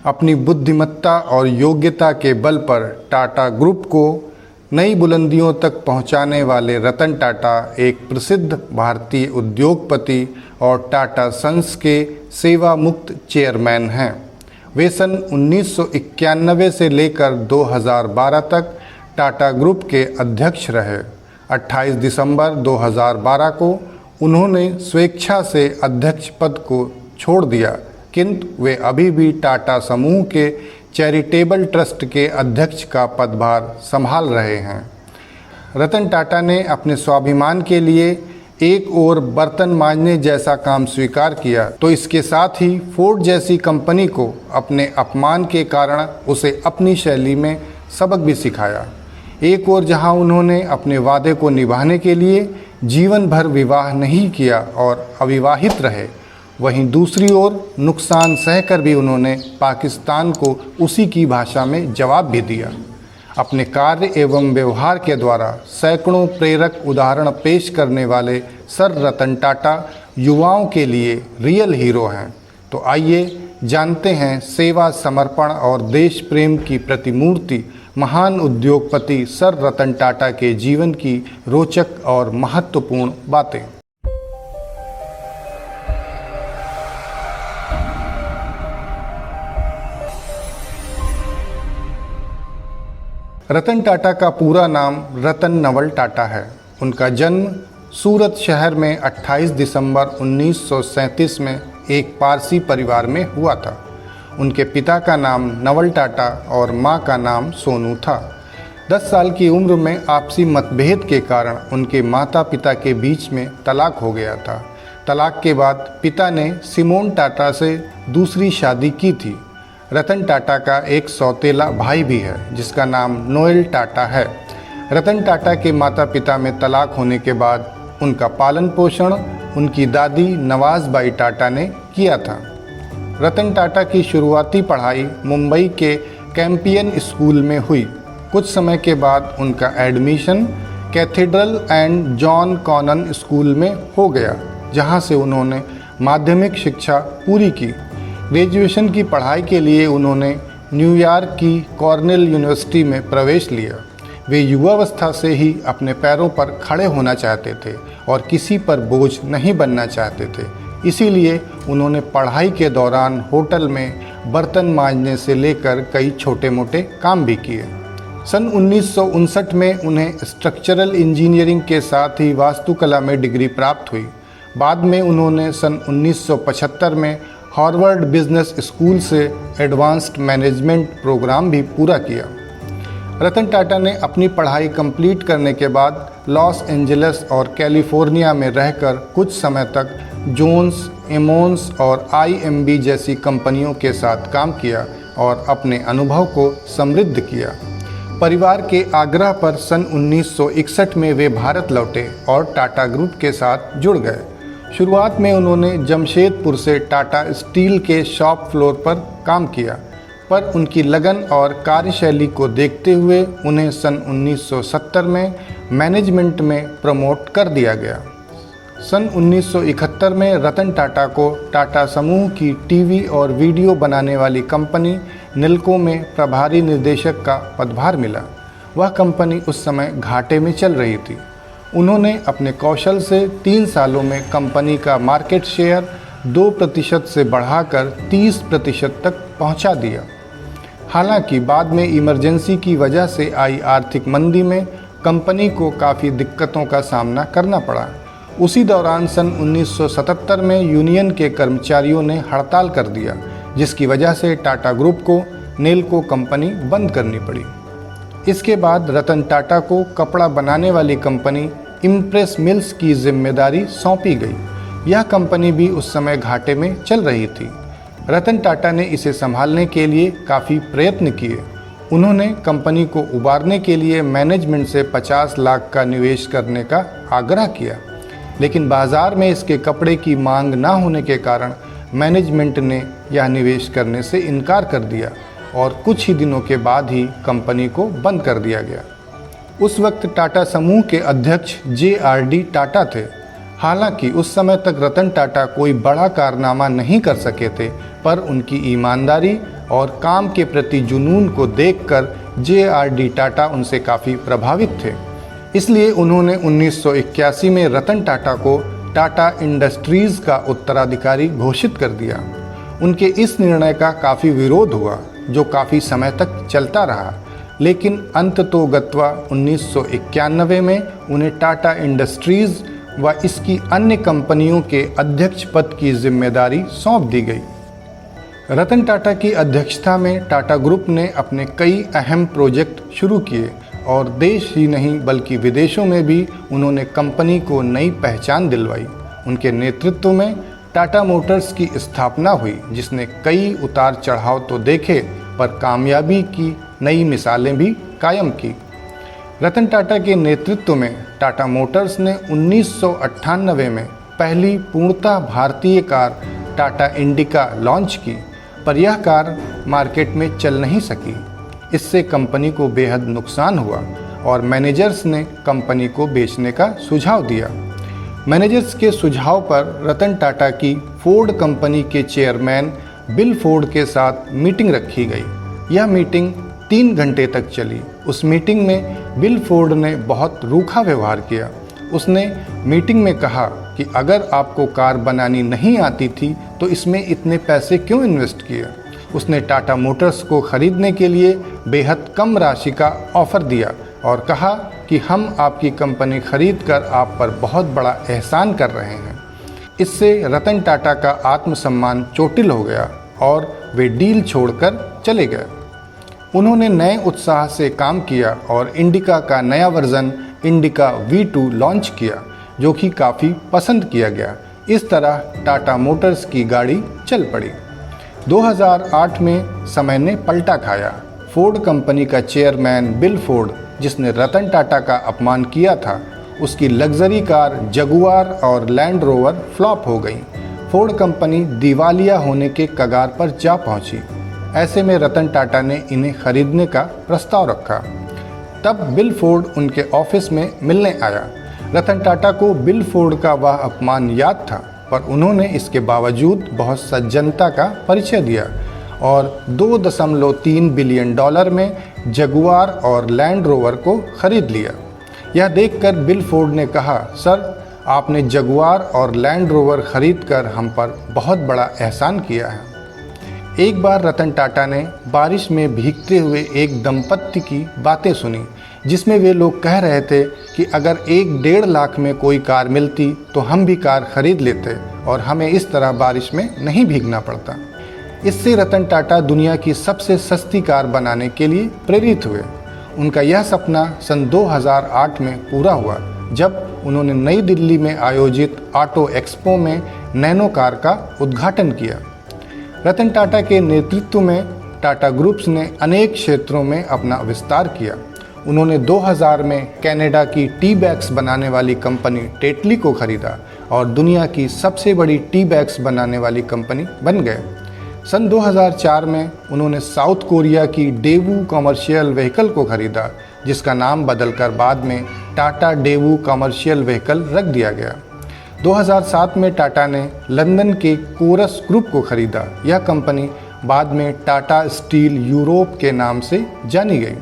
अपनी बुद्धिमत्ता और योग्यता के बल पर टाटा ग्रुप को नई बुलंदियों तक पहुंचाने वाले रतन टाटा एक प्रसिद्ध भारतीय उद्योगपति और टाटा सन्स के सेवा मुक्त चेयरमैन हैं। वे सन 1991 से लेकर 2012 तक टाटा ग्रुप के अध्यक्ष रहे। 28 दिसंबर 2012 को उन्होंने स्वेच्छा से अध्यक्ष पद को छोड़ दिया, किंतु वे अभी भी टाटा समूह के चैरिटेबल ट्रस्ट के अध्यक्ष का पदभार संभाल रहे हैं। रतन टाटा ने अपने स्वाभिमान के लिए एक ओर बर्तन मांजने जैसा काम स्वीकार किया, तो इसके साथ ही फोर्ड जैसी कंपनी को अपने अपमान के कारण उसे अपनी शैली में सबक भी सिखाया। एक ओर जहां उन्होंने अपने वादे को निभाने के लिए जीवन भर विवाह नहीं किया और अविवाहित रहे, वहीं दूसरी ओर नुकसान सहकर भी उन्होंने पाकिस्तान को उसी की भाषा में जवाब भी दिया। अपने कार्य एवं व्यवहार के द्वारा सैकड़ों प्रेरक उदाहरण पेश करने वाले सर रतन टाटा युवाओं के लिए रियल हीरो हैं। तो आइए जानते हैं सेवा, समर्पण और देश प्रेम की प्रतिमूर्ति महान उद्योगपति सर रतन टाटा के जीवन की रोचक और महत्वपूर्ण बातें। रतन टाटा का पूरा नाम रतन नवल टाटा है। उनका जन्म सूरत शहर में 28 दिसंबर 1937 में एक पारसी परिवार में हुआ था। उनके पिता का नाम नवल टाटा और मां का नाम सोनू था। 10 साल की उम्र में आपसी मतभेद के कारण उनके माता पिता के बीच में तलाक हो गया था। तलाक के बाद पिता ने सिमोन टाटा से दूसरी शादी की थी। रतन टाटा का एक सौतेला भाई भी है जिसका नाम नोएल टाटा है। रतन टाटा के माता पिता में तलाक होने के बाद उनका पालन पोषण उनकी दादी नवाज़बाई टाटा ने किया था। रतन टाटा की शुरुआती पढ़ाई मुंबई के कैंपियन स्कूल में हुई। कुछ समय के बाद उनका admission Cathedral and John Connon School में हो गया, जहां से उन्होंने माध्यमिक शिक्षा पूरी की। ग्रेजुएशन की पढ़ाई के लिए उन्होंने न्यूयॉर्क की कॉर्नेल यूनिवर्सिटी में प्रवेश लिया। वे युवावस्था से ही अपने पैरों पर खड़े होना चाहते थे और किसी पर बोझ नहीं बनना चाहते थे। इसीलिए उन्होंने पढ़ाई के दौरान होटल में बर्तन मांजने से लेकर कई छोटे मोटे काम भी किए। सन 1959 में उन्हें स्ट्रक्चरल इंजीनियरिंग के साथ ही वास्तुकला में डिग्री प्राप्त हुई। बाद में उन्होंने सन 1975 में हार्वर्ड बिजनेस स्कूल से एडवांस्ड मैनेजमेंट प्रोग्राम भी पूरा किया। रतन टाटा ने अपनी पढ़ाई कंप्लीट करने के बाद लॉस एंजलिस और कैलिफोर्निया में रहकर कुछ समय तक जोन्स, एमोन्स और IMB जैसी कंपनियों के साथ काम किया और अपने अनुभव को समृद्ध किया। परिवार के आग्रह पर सन 1961 में वे भारत लौटे और टाटा ग्रुप के साथ जुड़ गए। शुरुआत में उन्होंने जमशेदपुर से टाटा स्टील के शॉप फ्लोर पर काम किया, पर उनकी लगन और कार्यशैली को देखते हुए उन्हें सन 1970 में मैनेजमेंट में प्रमोट कर दिया गया। सन 1971 में रतन टाटा को टाटा समूह की टीवी और वीडियो बनाने वाली कंपनी निल्को में प्रभारी निर्देशक का पदभार मिला। वह कंपनी उस समय घाटे में चल रही थी। उन्होंने अपने कौशल से 3 सालों में कंपनी का मार्केट शेयर 2% से बढ़ाकर 30% तक पहुंचा दिया। हालांकि बाद में इमरजेंसी की वजह से आई आर्थिक मंदी में कंपनी को काफ़ी दिक्कतों का सामना करना पड़ा। उसी दौरान सन 1977 में यूनियन के कर्मचारियों ने हड़ताल कर दिया, जिसकी वजह से टाटा ग्रुप को नेल्को कंपनी बंद करनी पड़ी। इसके बाद रतन टाटा को कपड़ा बनाने वाली कंपनी इम्प्रेस मिल्स की जिम्मेदारी सौंपी गई। यह कंपनी भी उस समय घाटे में चल रही थी। रतन टाटा ने इसे संभालने के लिए काफ़ी प्रयत्न किए। उन्होंने कंपनी को उबारने के लिए मैनेजमेंट से 50 लाख का निवेश करने का आग्रह किया, लेकिन बाज़ार में इसके कपड़े की मांग न होने के कारण मैनेजमेंट ने यह निवेश करने से इनकार कर दिया और कुछ ही दिनों के बाद ही कंपनी को बंद कर दिया गया। उस वक्त टाटा समूह के अध्यक्ष JRD टाटा थे। हालांकि उस समय तक रतन टाटा कोई बड़ा कारनामा नहीं कर सके थे, पर उनकी ईमानदारी और काम के प्रति जुनून को देखकर JRD टाटा उनसे काफ़ी प्रभावित थे। इसलिए उन्होंने 1981 में रतन टाटा को टाटा इंडस्ट्रीज़ का उत्तराधिकारी घोषित कर दिया। उनके इस निर्णय का काफ़ी विरोध हुआ, जो काफ़ी समय तक चलता रहा, लेकिन अंततोगत्वा 1991 में उन्हें टाटा इंडस्ट्रीज़ व इसकी अन्य कंपनियों के अध्यक्ष पद की जिम्मेदारी सौंप दी गई। रतन टाटा की अध्यक्षता में टाटा ग्रुप ने अपने कई अहम प्रोजेक्ट शुरू किए और देश ही नहीं बल्कि विदेशों में भी उन्होंने कंपनी को नई पहचान दिलवाई। उनके नेतृत्व में टाटा मोटर्स की स्थापना हुई, जिसने कई उतार चढ़ाव तो देखे पर कामयाबी की नई मिसालें भी कायम की। रतन टाटा के नेतृत्व में टाटा मोटर्स ने 1998 में पहली पूर्णतः भारतीय कार टाटा इंडिका लॉन्च की, पर यह कार मार्केट में चल नहीं सकी। इससे कंपनी को बेहद नुकसान हुआ और मैनेजर्स ने कंपनी को बेचने का सुझाव दिया। मैनेजर्स के सुझाव पर रतन टाटा की फोर्ड कंपनी के चेयरमैन बिल फोर्ड के साथ मीटिंग रखी गई। यह मीटिंग 3 घंटे तक चली। उस मीटिंग में बिल फोर्ड ने बहुत रूखा व्यवहार किया। उसने मीटिंग में कहा कि अगर आपको कार बनानी नहीं आती थी तो इसमें इतने पैसे क्यों इन्वेस्ट किए। उसने टाटा मोटर्स को खरीदने के लिए बेहद कम राशि का ऑफ़र दिया और कहा कि हम आपकी कंपनी खरीद कर आप पर बहुत बड़ा एहसान कर रहे हैं। इससे रतन टाटा का आत्मसम्मान चोटिल हो गया और वे डील छोड़कर चले गए। उन्होंने नए उत्साह से काम किया और इंडिका का नया वर्जन इंडिका V2 लॉन्च किया, जो कि काफ़ी पसंद किया गया। इस तरह टाटा मोटर्स की गाड़ी चल पड़ी। 2008 में समय ने पलटा खाया। फोर्ड कंपनी का चेयरमैन बिल फोर्ड, जिसने रतन टाटा का अपमान किया था, उसकी लग्जरी कार जगुआर और लैंड रोवर फ्लॉप हो गई। फोर्ड कंपनी दिवालिया होने के कगार पर जा पहुंची। ऐसे में रतन टाटा ने इन्हें खरीदने का प्रस्ताव रखा। तब बिल फोर्ड उनके ऑफिस में मिलने आया। रतन टाटा को बिल फोर्ड का वह अपमान याद था, पर उन्होंने इसके बावजूद बहुत सज्जनता का परिचय दिया और $2.3 बिलियन में जगुआर और लैंड रोवर को खरीद लिया। यह देखकर बिल फोर्ड ने कहा, सर, आपने जगुआर और लैंड रोवर खरीदकर हम पर बहुत बड़ा एहसान किया है। एक बार रतन टाटा ने बारिश में भीगते हुए एक दंपत्ति की बातें सुनी, जिसमें वे लोग कह रहे थे कि अगर 1-1.5 लाख में कोई कार मिलती तो हम भी कार खरीद लेते और हमें इस तरह बारिश में नहीं भीगना पड़ता। इससे रतन टाटा दुनिया की सबसे सस्ती कार बनाने के लिए प्रेरित हुए। उनका यह सपना सन 2008 में पूरा हुआ, जब उन्होंने नई दिल्ली में आयोजित ऑटो एक्सपो में नैनो कार का उद्घाटन किया। रतन टाटा के नेतृत्व में टाटा ग्रुप्स ने अनेक क्षेत्रों में अपना विस्तार किया। उन्होंने 2000 में कनाडा की टी बैग्स बनाने वाली कंपनी टेटली को खरीदा और दुनिया की सबसे बड़ी टी बैग्स बनाने वाली कंपनी बन गए। सन 2004 में उन्होंने साउथ कोरिया की डेवू कमर्शियल व्हीकल को खरीदा, जिसका नाम बदलकर बाद में टाटा डेवू कमर्शियल व्हीकल रख दिया गया। 2007 में टाटा ने लंदन के कोरस ग्रुप को खरीदा। यह कंपनी बाद में टाटा स्टील यूरोप के नाम से जानी गई।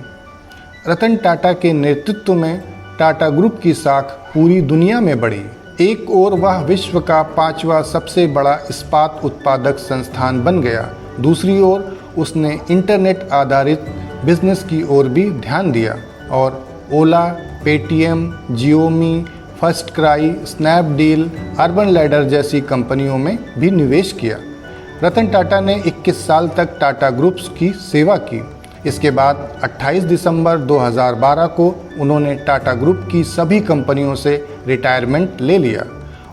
रतन टाटा के नेतृत्व में टाटा ग्रुप की शाख पूरी दुनिया में बढ़ी। एक ओर वह विश्व का 5वां सबसे बड़ा इस्पात उत्पादक संस्थान बन गया, दूसरी ओर उसने इंटरनेट आधारित बिजनेस की ओर भी ध्यान दिया और Ola, Paytm, Xiaomi, FirstCry, Snapdeal, Urban Ladder जैसी कंपनियों में भी निवेश किया। रतन टाटा ने 21 साल तक टाटा ग्रुप्स की सेवा की। इसके बाद 28 दिसंबर 2012 को उन्होंने टाटा ग्रुप की सभी कंपनियों से रिटायरमेंट ले लिया।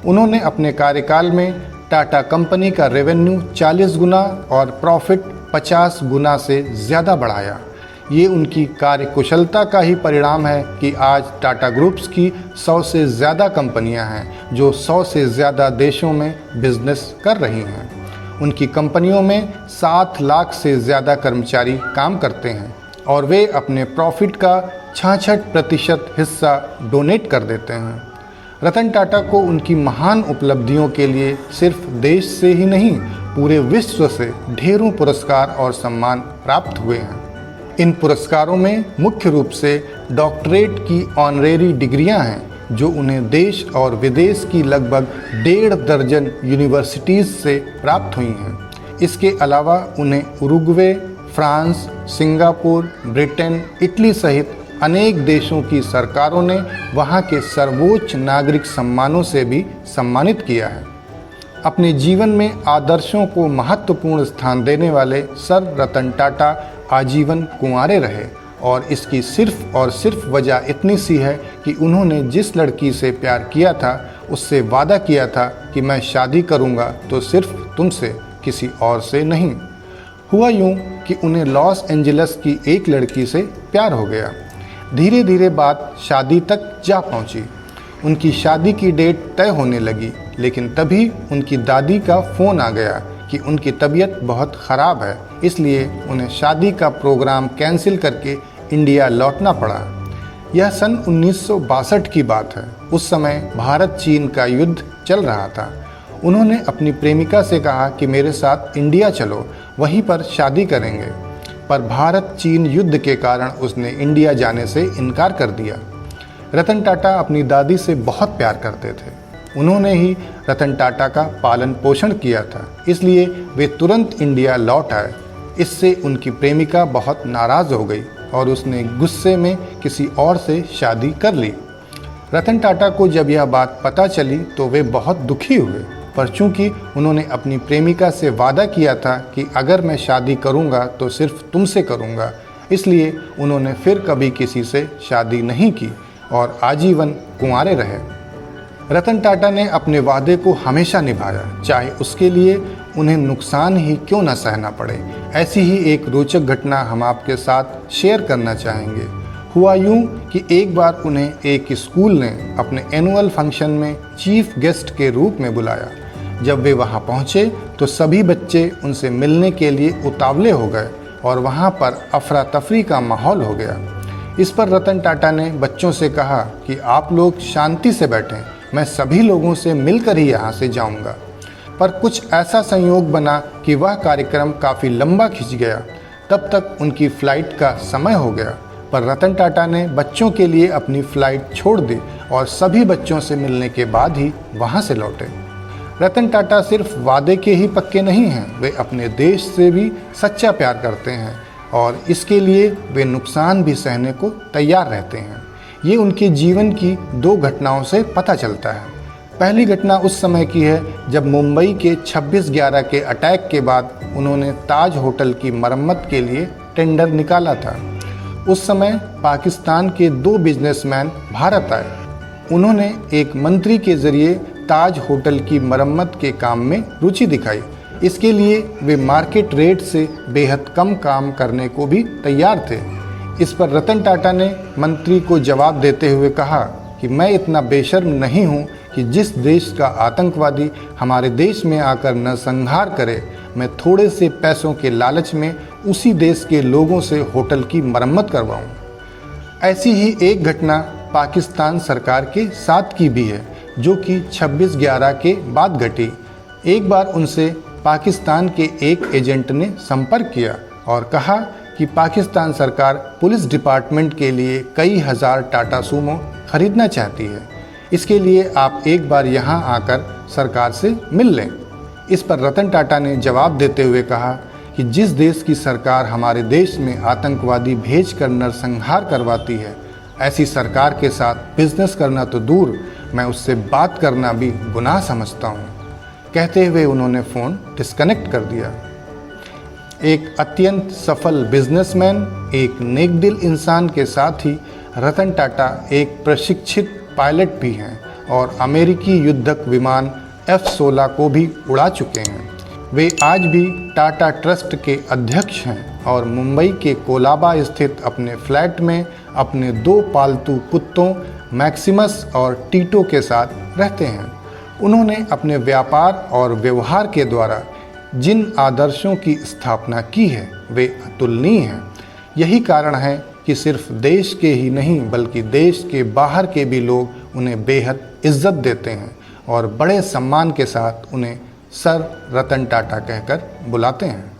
उन्होंने अपने कार्यकाल में टाटा कंपनी का रेवेन्यू 40 गुना और प्रॉफिट 50 गुना से ज़्यादा बढ़ाया। ये उनकी कार्यकुशलता का ही परिणाम है कि आज टाटा ग्रुप्स की 100 से ज़्यादा कंपनियां हैं जो 100 से ज़्यादा देशों में बिजनेस कर रही हैं। उनकी कंपनियों में 7 लाख से ज़्यादा कर्मचारी काम करते हैं और वे अपने प्रॉफिट का 66% हिस्सा डोनेट कर देते हैं। रतन टाटा को उनकी महान उपलब्धियों के लिए सिर्फ देश से ही नहीं पूरे विश्व से ढेरों पुरस्कार और सम्मान प्राप्त हुए हैं। इन पुरस्कारों में मुख्य रूप से डॉक्टरेट की ऑनरेरी डिग्रियां हैं जो उन्हें देश और विदेश की लगभग 1.5 दर्जन यूनिवर्सिटीज़ से प्राप्त हुई हैं। इसके अलावा उन्हें Uruguay, France, Singapore, Britain, Italy सहित अनेक देशों की सरकारों ने वहां के सर्वोच्च नागरिक सम्मानों से भी सम्मानित किया है। अपने जीवन में आदर्शों को महत्वपूर्ण स्थान देने वाले सर रतन टाटा आजीवन कुंवारे रहे और इसकी सिर्फ और सिर्फ वजह इतनी सी है कि उन्होंने जिस लड़की से प्यार किया था उससे वादा किया था कि मैं शादी करूंगा तो सिर्फ तुमसे, किसी और से नहीं। हुआ यूं कि उन्हें लॉस एंजलिस की एक लड़की से प्यार हो गया। धीरे धीरे बात शादी तक जा पहुंची। उनकी शादी की डेट तय होने लगी, लेकिन तभी उनकी दादी का फ़ोन आ गया कि उनकी तबीयत बहुत ख़राब है, इसलिए उन्हें शादी का प्रोग्राम कैंसिल करके इंडिया लौटना पड़ा। यह सन 1962 की बात है। उस समय भारत चीन का युद्ध चल रहा था। उन्होंने अपनी प्रेमिका से कहा कि मेरे साथ इंडिया चलो, वहीं पर शादी करेंगे, पर भारत चीन युद्ध के कारण उसने इंडिया जाने से इनकार कर दिया। रतन टाटा अपनी दादी से बहुत प्यार करते थे। उन्होंने ही रतन टाटा का पालन पोषण किया था, इसलिए वे तुरंत इंडिया लौट आए। इससे उनकी प्रेमिका बहुत नाराज़ हो गई और उसने गुस्से में किसी और से शादी कर ली। रतन टाटा को जब यह बात पता चली तो वे बहुत दुखी हुए, पर चूंकि उन्होंने अपनी प्रेमिका से वादा किया था कि अगर मैं शादी करूंगा तो सिर्फ तुमसे करूंगा, इसलिए उन्होंने फिर कभी किसी से शादी नहीं की और आजीवन कुंवारे रहे। रतन टाटा ने अपने वादे को हमेशा निभाया, चाहे उसके लिए उन्हें नुकसान ही क्यों न सहना पड़े। ऐसी ही एक रोचक घटना हम आपके साथ शेयर करना चाहेंगे। हुआ यूं कि एक बार उन्हें एक स्कूल ने अपने एनुअल फंक्शन में चीफ गेस्ट के रूप में बुलाया। जब वे वहां पहुंचे तो सभी बच्चे उनसे मिलने के लिए उतावले हो गए और वहां पर अफरा तफरी का माहौल हो गया। इस पर रतन टाटा ने बच्चों से कहा कि आप लोग शांति से बैठें, मैं सभी लोगों से मिलकर ही यहाँ से जाऊँगा। पर कुछ ऐसा संयोग बना कि वह कार्यक्रम काफ़ी लंबा खिंच गया। तब तक उनकी फ़्लाइट का समय हो गया, पर रतन टाटा ने बच्चों के लिए अपनी फ़्लाइट छोड़ दी और सभी बच्चों से मिलने के बाद ही वहाँ से लौटे। रतन टाटा सिर्फ वादे के ही पक्के नहीं हैं, वे अपने देश से भी सच्चा प्यार करते हैं और इसके लिए वे नुकसान भी सहने को तैयार रहते हैं। ये उनके जीवन की 2 घटनाओं से पता चलता है। पहली घटना उस समय की है जब मुंबई के 26/11 के अटैक के बाद उन्होंने ताज होटल की मरम्मत के लिए टेंडर निकाला था। उस समय पाकिस्तान के 2 बिजनेसमैन भारत आए। उन्होंने एक मंत्री के ज़रिए ताज होटल की मरम्मत के काम में रुचि दिखाई। इसके लिए वे मार्केट रेट से बेहद कम काम करने को भी तैयार थे। इस पर रतन टाटा ने मंत्री को जवाब देते हुए कहा कि मैं इतना बेशर्म नहीं हूँ कि जिस देश का आतंकवादी हमारे देश में आकर नरसंहार करे, मैं थोड़े से पैसों के लालच में उसी देश के लोगों से होटल की मरम्मत करवाऊँ। ऐसी ही एक घटना पाकिस्तान सरकार के साथ की भी है, जो कि 26/11 के बाद घटी। एक बार उनसे पाकिस्तान के एक एजेंट ने संपर्क किया और कहा कि पाकिस्तान सरकार पुलिस डिपार्टमेंट के लिए कई हज़ार टाटा सूमो खरीदना चाहती है। इसके लिए आप एक बार यहाँ आकर सरकार से मिल लें। इस पर रतन टाटा ने जवाब देते हुए कहा कि जिस देश की सरकार हमारे देश में आतंकवादी भेजकर नरसंहार करवाती है, ऐसी सरकार के साथ बिजनेस करना तो दूर, मैं उससे बात करना भी गुनाह समझता हूँ। कहते हुए उन्होंने फ़ोन डिस्कनेक्ट कर दिया। एक अत्यंत सफल बिजनेसमैन, एक नेकदिल इंसान के साथ ही रतन टाटा एक प्रशिक्षित पायलट भी हैं और अमेरिकी युद्धक विमान F-16 को भी उड़ा चुके हैं। वे आज भी टाटा ट्रस्ट के अध्यक्ष हैं और मुंबई के कोलाबा स्थित अपने फ्लैट में अपने 2 पालतू कुत्तों मैक्सिमस और टीटो के साथ रहते हैं। उन्होंने अपने व्यापार और व्यवहार के द्वारा जिन आदर्शों की स्थापना की है वे अतुलनीय हैं। यही कारण है कि सिर्फ देश के ही नहीं बल्कि देश के बाहर के भी लोग उन्हें बेहद इज्जत देते हैं और बड़े सम्मान के साथ उन्हें सर रतन टाटा कहकर बुलाते हैं।